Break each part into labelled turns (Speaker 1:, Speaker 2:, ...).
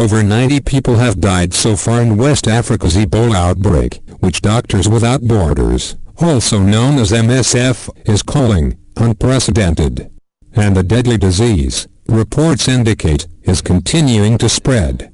Speaker 1: over 90 people have died so far in West Africa's Ebola outbreak, which Doctors Without Borders, also known as MSF, is calling unprecedented. And the deadly disease, reports indicate, is continuing to spread.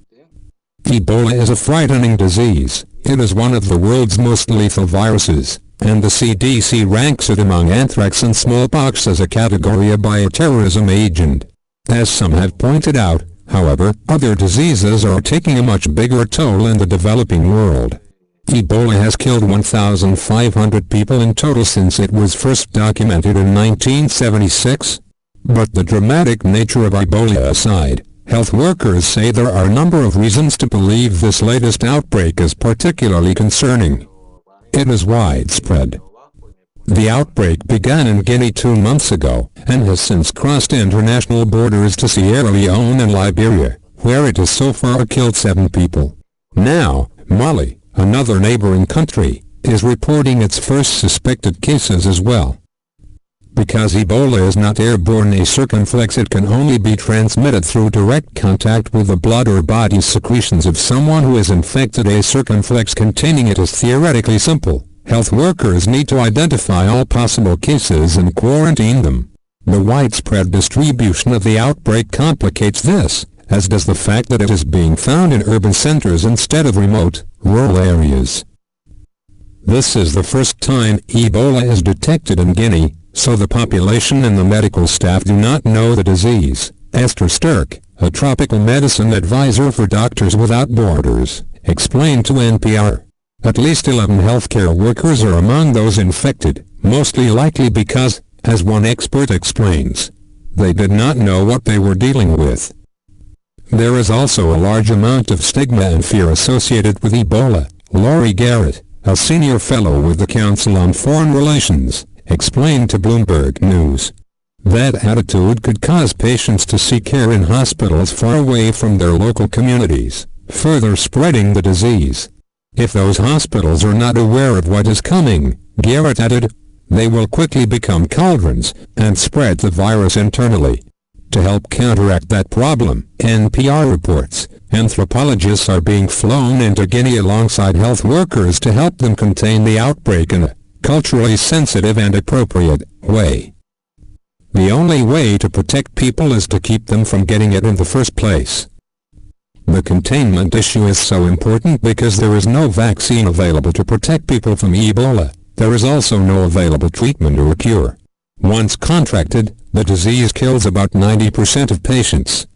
Speaker 1: Ebola is a frightening disease. It is one of the world's most lethal viruses, and the CDC ranks it among anthrax and smallpox as a category of bioterrorism agent. As some have pointed out, however, other diseases are taking a much bigger toll in the developing world. Ebola has killed 1,500 people in total since it was first documented in 1976. But the dramatic nature of Ebola aside, health workers say there are a number of reasons to believe this latest outbreak is particularly concerning. It is widespread. The outbreak began in Guinea 2 months ago, and has since crossed international borders to Sierra Leone and Liberia, where it has so far killed 7 people. Now, Mali, another neighboring country, is reporting its first suspected cases as well. Because Ebola is not airborne, a circumflex, it can only be transmitted through direct contact with the blood or body secretions of someone who is infected. A circumflex containing it is theoretically simple. Health workers need to identify all possible cases and quarantine them. The widespread distribution of the outbreak complicates this, as does the fact that it is being found in urban centers instead of remote, rural areas. This is the first time Ebola is detected in Guinea, so the population and the medical staff do not know the disease. Esther Sturck, a tropical medicine advisor for Doctors Without Borders, explained to NPR. At least 11 healthcare workers are among those infected, mostly likely because, as one expert explains, they did not know what they were dealing with. There is also a large amount of stigma and fear associated with Ebola. Laurie Garrett, a senior fellow with the Council on Foreign Relations, explained to Bloomberg News. That attitude could cause patients to seek care in hospitals far away from their local communities, further spreading the disease. If those hospitals are not aware of what is coming, Garrett added, they will quickly become cauldrons and spread the virus internally. To help counteract that problem, NPR reports, anthropologists are being flown into Guinea alongside health workers to help them contain the outbreak in a culturally sensitive and appropriate way. The only way to protect people is to keep them from getting it in the first place. The containment issue is so important because there is no vaccine available to protect people from Ebola. There is also no available treatment or cure. Once contracted, the disease kills about 90% of patients.